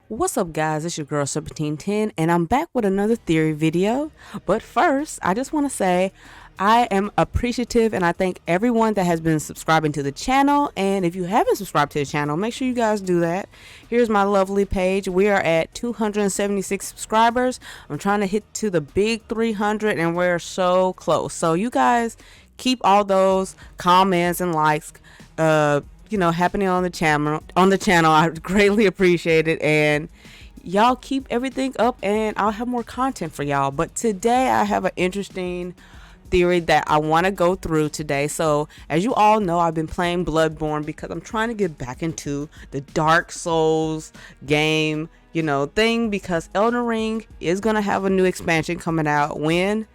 What's up, guys? It's your girl Serpentine10, and I'm back with another theory video. But first, I just want to say I am appreciative and I thank everyone that has been subscribing to the channel. And if you haven't subscribed to the channel, make sure you guys do that. Here's my lovely page. We are at 276 subscribers. I'm trying to hit to the big 300, and we're so close. So you guys keep all those comments and likes happening on the channel. I greatly appreciate it, and y'all keep everything up and I'll have more content for y'all. But today I have an interesting theory that I want to go through today. So as you all know, I've been playing Bloodborne because I'm trying to get back into the Dark Souls game thing, because Elden Ring is gonna have a new expansion coming out. When?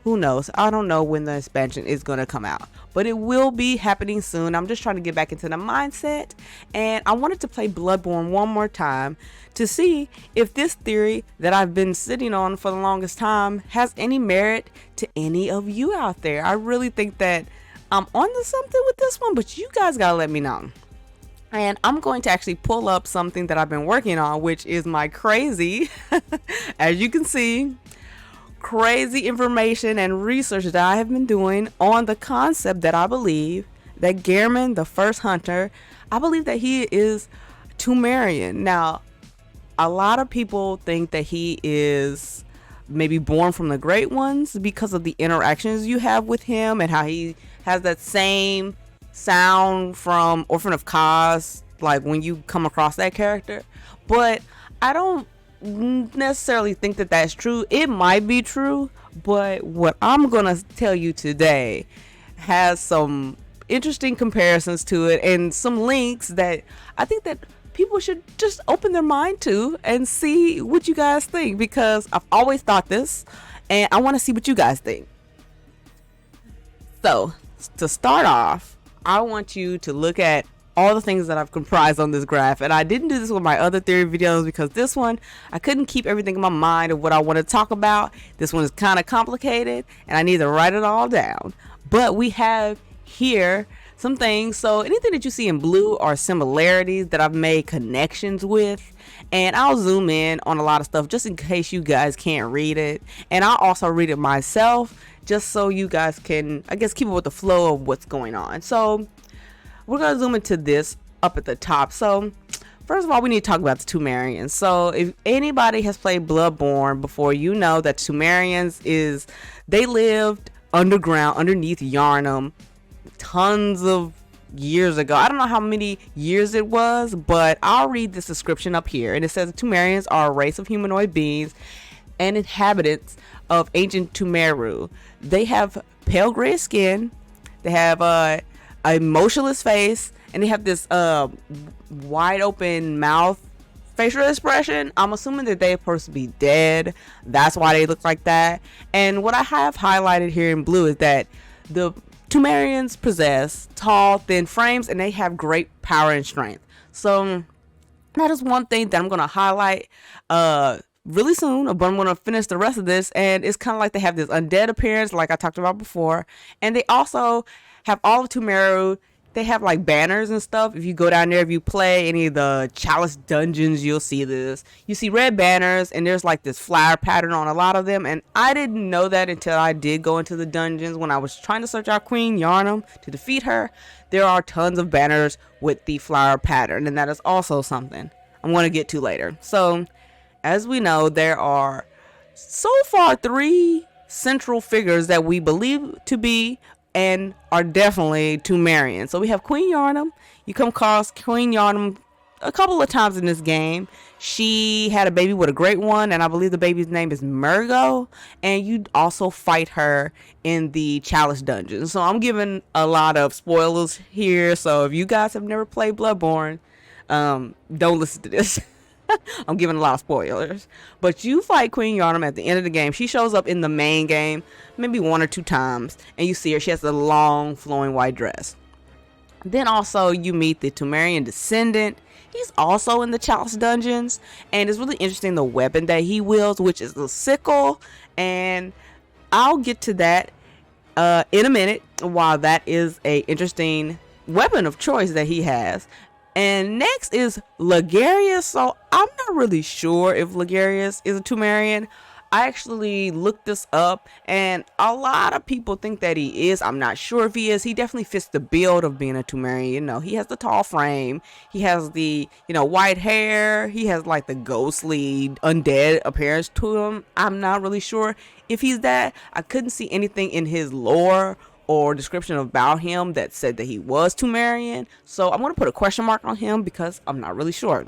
Who knows? I don't know when the expansion is going to come out, but it will be happening soon. I'm just trying to get back into the mindset, and I wanted to play Bloodborne one more time to see if this theory that I've been sitting on for the longest time has any merit to any of you out there. I really think that I'm onto something with this one, but you guys got to let me know. And I'm going to actually pull up something that I've been working on, which is my crazy, as you can see, crazy information and research that I have been doing on the concept that I believe that Gehrman, the first hunter, I believe that he is Pthumerian. Now, a lot of people think that he is maybe born from the Great Ones because of the interactions you have with him and how he has that same sound from Orphan of Kos, like when you come across that character. But I don't necessarily think that that's true. It might be true, but what I'm gonna tell you today has some interesting comparisons to it and some links that I think that people should just open their mind to and see what you guys think, because I've always thought this and I want to see what you guys think. So to start off, I want you to look at all the things that I've comprised on this graph. And I didn't do this with my other theory videos because this one, I couldn't keep everything in my mind of what I want to talk about. This one is kind of complicated and I need to write it all down. But we have here some things. So anything that you see in blue are similarities that I've made connections with. And I'll zoom in on a lot of stuff just in case you guys can't read it. And I'll also read it myself just so you guys can, I guess, keep up with the flow of what's going on. So we're going to zoom into this up at the top. So first of all, we need to talk about the Pthumerians. So if anybody has played Bloodborne before, you know that Pthumerians they lived underground underneath Gehrman tons of years ago. I don't know how many years it was, but I'll read this description up here. And it says Pthumerians are a race of humanoid beings and inhabitants of ancient Pthumeru. They have pale gray skin. They have a motionless face, and they have this wide open mouth facial expression. I'm assuming that they're supposed to be dead. That's why they look like that. And what I have highlighted here in blue is that the Pthumerians possess tall, thin frames, and they have great power and strength. So that is one thing that I'm going to highlight really soon, but I'm going to finish the rest of this. And it's kind of like they have this undead appearance like I talked about before, and they also have all of Pthumeru. They have like banners and stuff. If you go down there, if you play any of the Chalice dungeons, you'll see this. You see red banners, and there's like this flower pattern on a lot of them. And I didn't know that until I did go into the dungeons. When I was trying to search out Queen Gehrman to defeat her, there are tons of banners with the flower pattern, and that is also something I'm going to get to later. So as we know, there are so far 3 central figures that we believe to be and are definitely Pthumerian. So we have Queen Gehrman. You come across Queen Gehrman a couple of times in this game. She had a baby with a Great One, and I believe the baby's name is Murgo. And you also fight her in the Chalice dungeon. So I'm giving a lot of spoilers here. So if you guys have never played Bloodborne, don't listen to this. I'm giving a lot of spoilers. But you fight Queen Gehrman at the end of the game. She shows up in the main game maybe 1 or 2 times, and you see her. She has a long flowing white dress. Then also you meet the Pthumerian descendant. He's also in the Chalice dungeons, and it's really interesting the weapon that he wields, which is the sickle, and I'll get to that in a minute. While that is a interesting weapon of choice that he has, And next is Ligarius. So I'm not really sure if Ligarius is a Tumerian. I actually looked this up, and a lot of people think that he is. I'm not sure if he is. He definitely fits the build of being a Tumerian. You know, he has the tall frame. He has the, white hair. He has like the ghostly undead appearance to him. I'm not really sure if he's that. I couldn't see anything in his lore or description about him that said that he was Tumerian. So I'm going to put a question mark on him because I'm not really sure.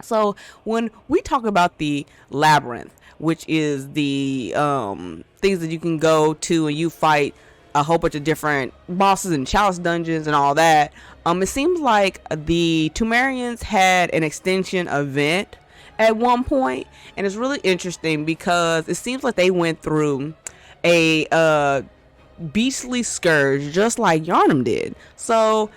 So when we talk about the labyrinth, which is the things that you can go to and you fight a whole bunch of different bosses and chalice dungeons and all that, it seems like the Tumerians had an extension event at one point, and it's really interesting because it seems like they went through a beastly scourge just like Yharnam did. So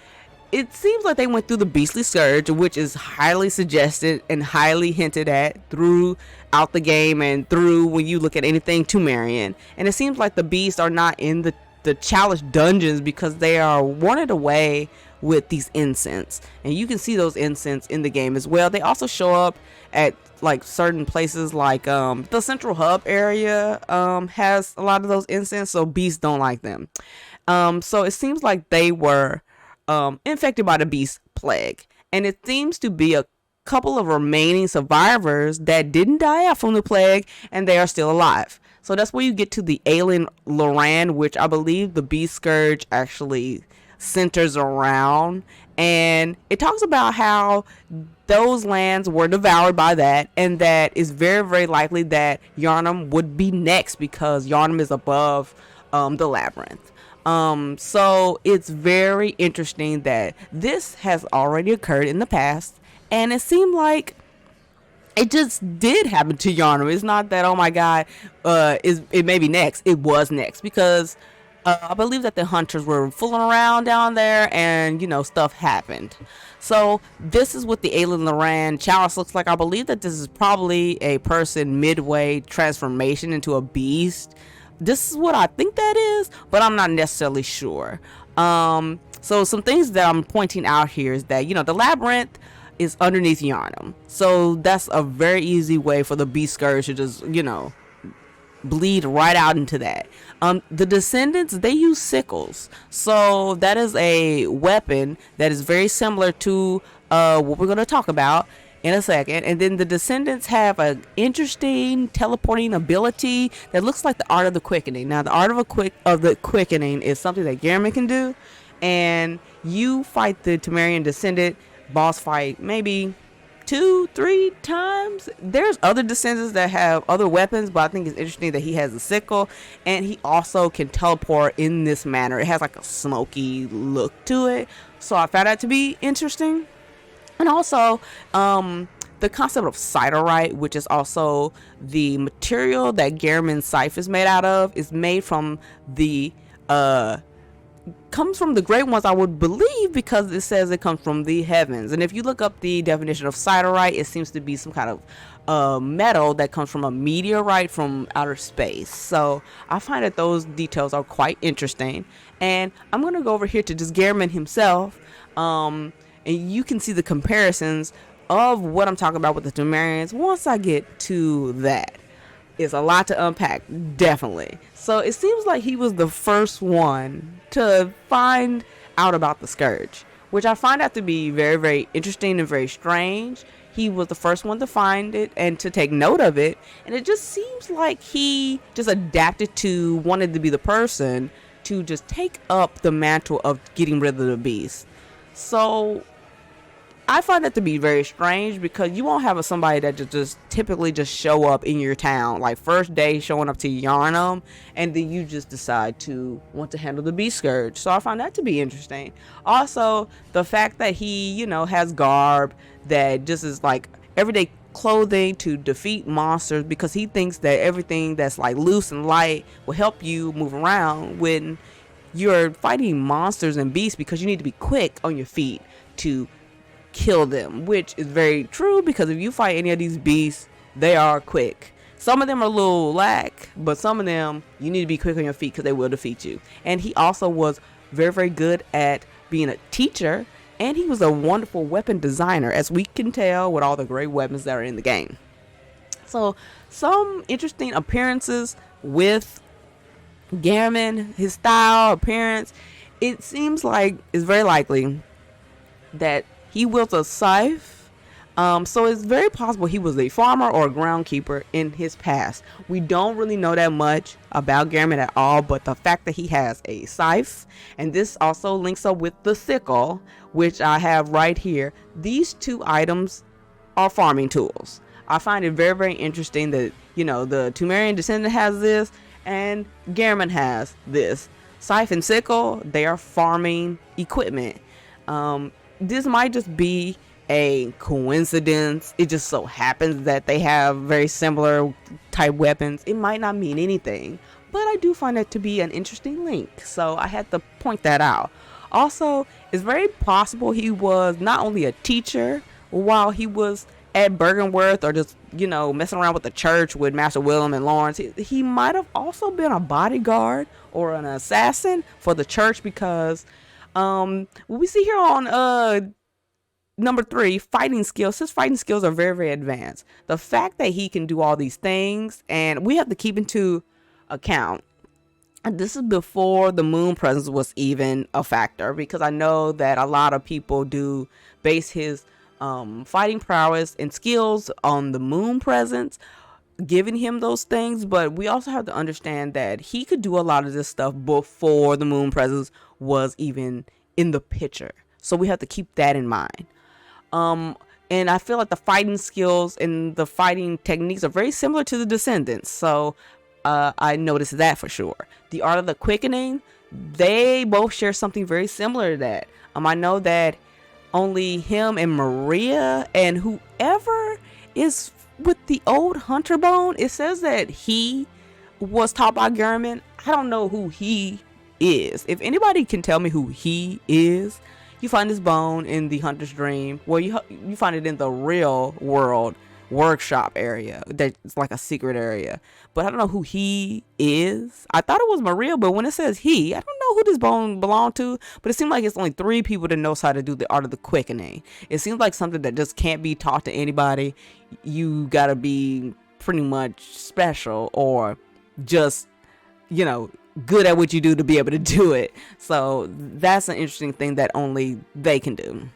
it seems like they went through the beastly scourge, which is highly suggested and highly hinted at throughout the game and through when you look at anything Tumerian. And it seems like the beasts are not in the chalice dungeons because they are wanted away with these incense, and you can see those incense in the game as well. They also show up at like certain places, like the central hub area has a lot of those incense, so beasts don't like them. So it seems like they were infected by the beast plague, and it seems to be a couple of remaining survivors that didn't die out from the plague, and they are still alive. So that's where you get to the Alien Loran, which I believe the Beast Scourge actually centers around, and it talks about how those lands were devoured by that, and that it's very, very likely that Yharnam would be next because Yharnam is above the labyrinth. So it's very interesting that this has already occurred in the past, and it seemed like it just did happen to Yharnam. It's not that, oh my god, it may be next. It was next because I believe that the hunters were fooling around down there, and stuff happened. So this is what the Alien Loran chalice looks like. I believe that this is probably a person midway transformation into a beast. This is what I think that is, but I'm not necessarily sure. So some things that I'm pointing out here is that, the labyrinth is underneath Yharnam. So that's a very easy way for the Beast Scourge to just, bleed right out into that. The Descendants, they use sickles. So that is a weapon that is very similar to what we're going to talk about in a second. And then the Descendants have an interesting teleporting ability that looks like the Art of the Quickening. Now, the Art of the Quickening is something that Gehrman can do, and you fight the Tumerian Descendant boss fight maybe 2-3 times. There's other Descendants that have other weapons, but I think it's interesting that he has a sickle, and he also can teleport in this manner. It has like a smoky look to it, so I found that to be interesting. And also, the concept of Siderite, which is also the material that Gehrman's scythe is made out of, is made from comes from the Great Ones, I would believe, because it says it comes from the heavens. And if you look up the definition of Siderite, it seems to be some kind of metal that comes from a meteorite from outer space. So I find that those details are quite interesting. And I'm going to go over here to just Gehrman himself, and you can see the comparisons of what I'm talking about with the Tumerians once I get to that. It's a lot to unpack, definitely. So it seems like he was the first one to find out about the Scourge, which I find out to be very, very interesting and very strange. He was the first one to find it and to take note of it, and it just seems like he just adapted to, wanted to be the person to just take up the mantle of getting rid of the beast. So I find that to be very strange because you won't have somebody that just typically just show up in your town, like first day showing up to Yharnam, and then you just decide to want to handle the Beast Scourge. So I find that to be interesting. Also, the fact that he, has garb that just is like everyday clothing to defeat monsters, because he thinks that everything that's like loose and light will help you move around when you're fighting monsters and beasts, because you need to be quick on your feet to kill them, which is very true, because if you fight any of these beasts, they are quick. Some of them are a little lack, but some of them you need to be quick on your feet because they will defeat you. And he also was very, very good at being a teacher. and he was a wonderful weapon designer, as we can tell with all the great weapons that are in the game. So some interesting appearances with Gehrman, his style, appearance. It seems like it's very likely that he wields a scythe. So it's very possible he was a farmer or a groundkeeper in his past. We don't really know that much about Gehrman at all, but the fact that he has a scythe, and this also links up with the sickle, which I have right here. These two items are farming tools. I find it very, very interesting that, you know, the Tumerian descendant has this and Gehrman has this. Scythe and sickle, they are farming equipment. This might just be a coincidence. It just so happens that they have very similar type weapons. It might not mean anything, but I do find it to be an interesting link. So I had to point that out. Also, it's very possible he was not only a teacher while he was at Bergenworth, or just, you know, messing around with the church with Master Willem and Lawrence. He might have also been a bodyguard or an assassin for the church, because we see here on number 3, fighting skills. His fighting skills are very, very advanced. The fact that he can do all these things, and we have to keep into account, this is before the moon presence was even a factor, because I know that a lot of people do base his fighting prowess and skills on the moon presence, giving him those things. But we also have to understand that he could do a lot of this stuff before the moon presence was even in the picture. So we have to keep that in mind. And I feel like the fighting skills and the fighting techniques are very similar to the descendants. So I noticed that for sure. The art of the quickening, they both share something very similar to that. I know that only him and Maria and whoever is with the old hunter bone, it says that he was taught by Gehrman. I don't know who he is. If anybody can tell me who he is, you find this bone in the hunter's dream. Well, you find it in the real world workshop area. That's like a secret area. But I don't know who he is. I thought it was Maria, but when it says he, I don't know who this bone belonged to. But it seems like it's only 3 people that knows how to do the art of the quickening. It seems like something that just can't be taught to anybody. You gotta be pretty much special, or just, you know, good at what you do to be able to do it. So that's an interesting thing that only they can do.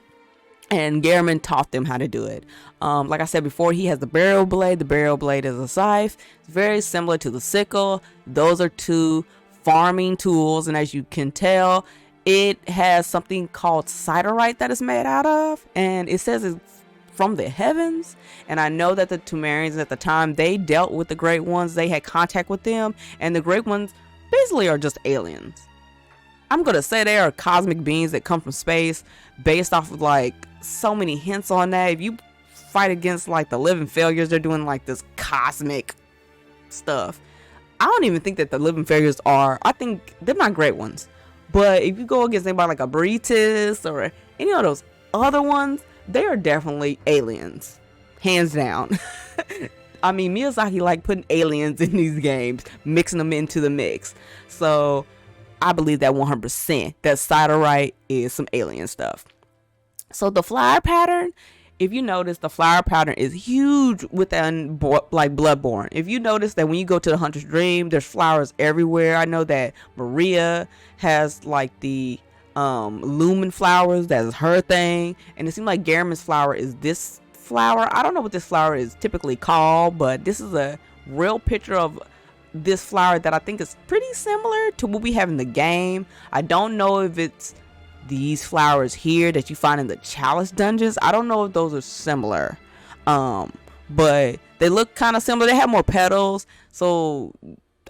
And Gehrman taught them how to do it. Like I said before, he has the burial blade. The burial blade is a scythe. It's very similar to the sickle. Those are 2 farming tools. And as you can tell, it has something called siderite that is made out of. And it says it's from the heavens. And I know that the Tumerians at the time, they dealt with the Great Ones. They had contact with them. And the Great Ones basically are just aliens. I'm going to say they are cosmic beings that come from space, based off of like so many hints on that. If you fight against like the living failures, they're doing like this cosmic stuff. I don't even think that the living failures are, I think they're not Great Ones. But if you go against anybody like a Bretis or any of those other ones, they are definitely aliens. Hands down. I mean, Miyazaki like putting aliens in these games, mixing them into the mix. So I believe that 100%. That siderite is some alien stuff. So the flower pattern, if you notice, the flower pattern is huge within like Bloodborne. If you notice that when you go to the Hunter's Dream, there's flowers everywhere. I know that Maria has like the lumen flowers. That's her thing. And it seems like Gehrman's flower is this flower. I don't know what this flower is typically called, but this is a real picture of this flower that I think is pretty similar to what we have in the game. I don't know if it's these flowers here that you find in the Chalice dungeons. I don't know if those are similar, but they look kind of similar. They have more petals, so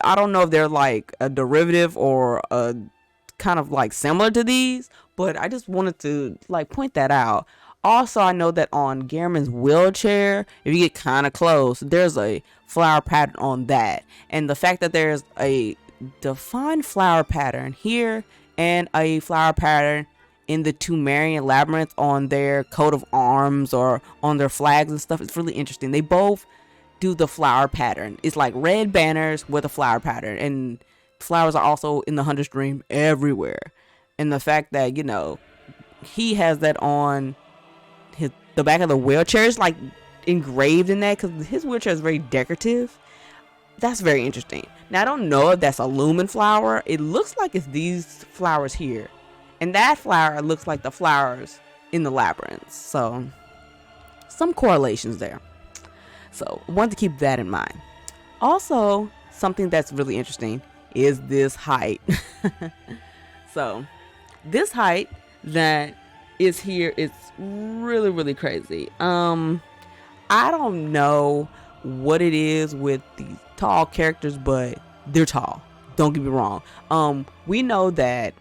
I don't know if they're like a derivative or a kind of like similar to these, but I just wanted to like point that out. Also, I know that on Gehrman's wheelchair, if you get kind of close, there's a flower pattern on that. And the fact that there's a defined flower pattern here and a flower pattern in the Tumerian labyrinth on their coat of arms or on their flags and stuff, it's really interesting. They both do the flower pattern. It's like red banners with a flower pattern. And flowers are also in the Hunter's Dream everywhere. And the fact that, you know, he has that on the back of the wheelchair. It's like engraved in that because his wheelchair is very decorative. That's very interesting. Now I don't know if that's a lumen flower. It looks like it's these flowers here, and that flower looks like the flowers in the labyrinth. So some correlations there. So I want to keep that in mind. Also, something that's really interesting is this height. So this height that is here is really, really crazy. I don't know what it is with these tall characters, but they're tall. Don't get me wrong. We know that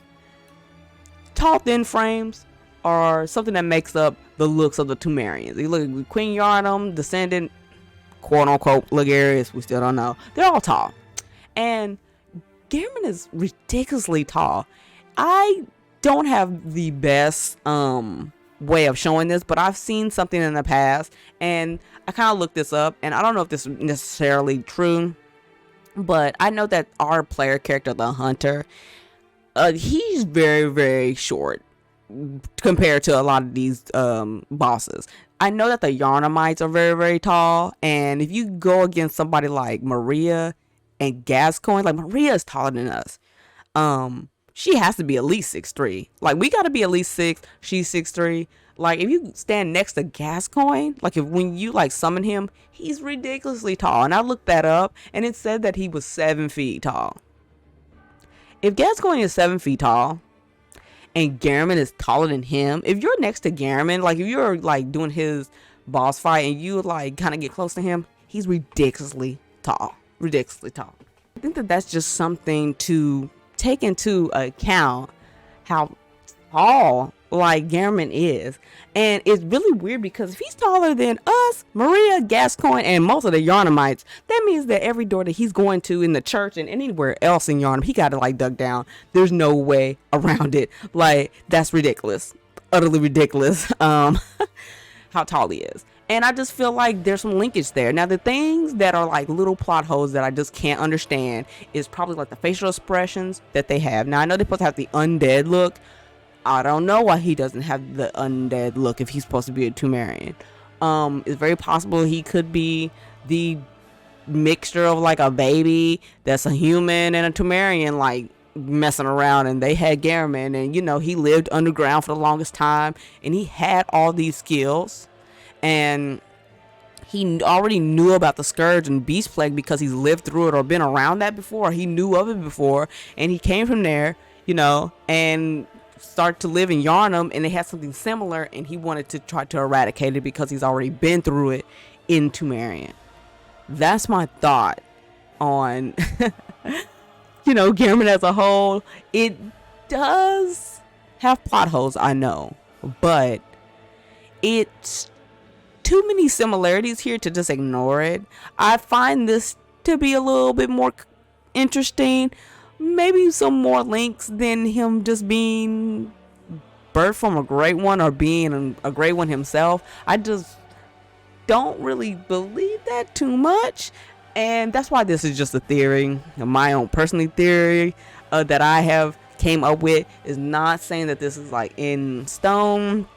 tall, thin frames are something that makes up the looks of the Temerians. You look at Queen Yharnam, Descendant, quote unquote Ligarius, we still don't know. They're all tall. And Gehrman is ridiculously tall. I don't have the best way of showing this, but I've seen something in the past and I kind of looked this up, and I don't know if this is necessarily true, but I know that our player character, the Hunter, he's very, very short compared to a lot of these bosses. I know that the Yharnamites are very, very tall, and if you go against somebody like Maria and Gascoigne, like Maria is taller than us. She has to be at least 6'3". Like, we gotta be at least 6. She's 6'3". Like, if you stand next to Gascoigne, like when you like summon him, he's ridiculously tall. And I looked that up, and it said that he was 7 feet tall. If Gascoigne is 7 feet tall, and Gehrman is taller than him, if you're next to Gehrman, like if you're like doing his boss fight and you like kind of get close to him, he's ridiculously tall. Ridiculously tall. I think that that's just something to take into account, how tall like Gehrman is. And it's really weird because if he's taller than us, Maria, Gascoigne, and most of the Yharnamites, that means that every door that he's going to in the church and anywhere else in Yharnam, he got to like duck down. There's no way around it. Like, that's ridiculous. Utterly ridiculous. How tall he is. And I just feel like there's some linkage there. Now, the things that are like little plot holes that I just can't understand is probably like the facial expressions that they have. Now, I know they're supposed to have the undead look. I don't know why he doesn't have the undead look if he's supposed to be a Temerian. It's very possible he could be the mixture of like a baby that's a human and a Temerian, like messing around, and they had Gehrman, and you know, he lived underground for the longest time and he had all these skills. And he already knew about the Scourge and Beast Plague because he's lived through it or been around that before. He knew of it before, and he came from there, you know, and started to live in Yharnam, and they had something similar, and he wanted to try to eradicate it because he's already been through it in Temerian. That's my thought on, you know, Gehrman as a whole. It does have plot holes, I know, but it's too many similarities here to just ignore it. I find this to be a little bit more interesting. Maybe some more links than him just being birthed from a great one or being a great one himself. I just don't really believe that too much. And that's why this is just a theory. My own personal theory that I have came up with is not saying that this is like in stone.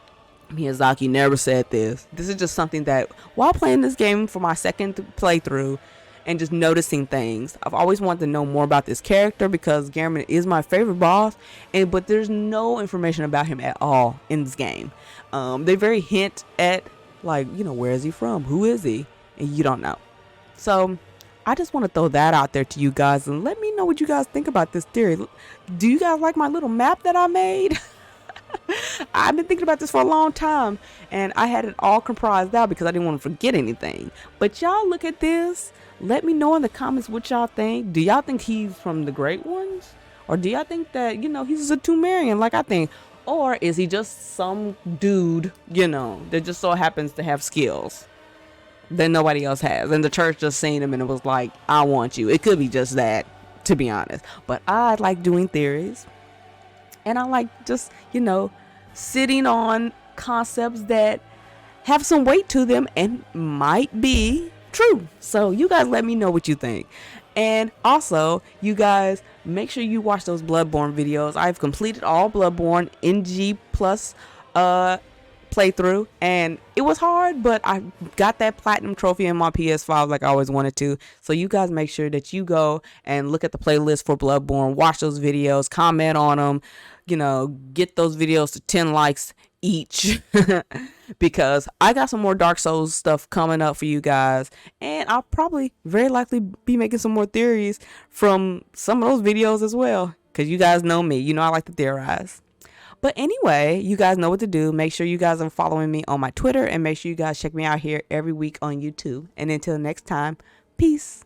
Miyazaki never said this. This is just something that while playing this game for my second playthrough and just noticing things, I've always wanted to know more about this character because Gehrman is my favorite boss, but there's no information about him at all in this game. They very hint at, like, you know, where is he from? Who is he? And you don't know. So I just want to throw that out there to you guys and let me know what you guys think about this theory. Do you guys like my little map that I made? I've been thinking about this for a long time, and I had it all comprised out because I didn't want to forget anything. But y'all look at this. Let me know in the comments what y'all think. Do y'all think he's from the Great Ones? Or do y'all think that, you know, he's a Temerian like I think? Or is he just some dude, you know, that just so happens to have skills that nobody else has? And the church just seen him and it was like, I want you. It could be just that, to be honest. But I like doing theories. And I like just, you know, sitting on concepts that have some weight to them and might be true. So you guys let me know what you think. And also, you guys, make sure you watch those Bloodborne videos. I've completed all Bloodborne NG plus playthrough, and it was hard, but I got that platinum trophy in my PS5 like I always wanted to. So you guys make sure that you go and look at the playlist for Bloodborne, watch those videos, comment on them, get those videos to 10 likes each because I got some more Dark Souls stuff coming up for you guys, and I'll probably very likely be making some more theories from some of those videos as well, because you guys know me, I like to theorize. But anyway, you guys know what to do. Make sure you guys are following me on my Twitter, and make sure you guys check me out here every week on YouTube. And until next time, peace.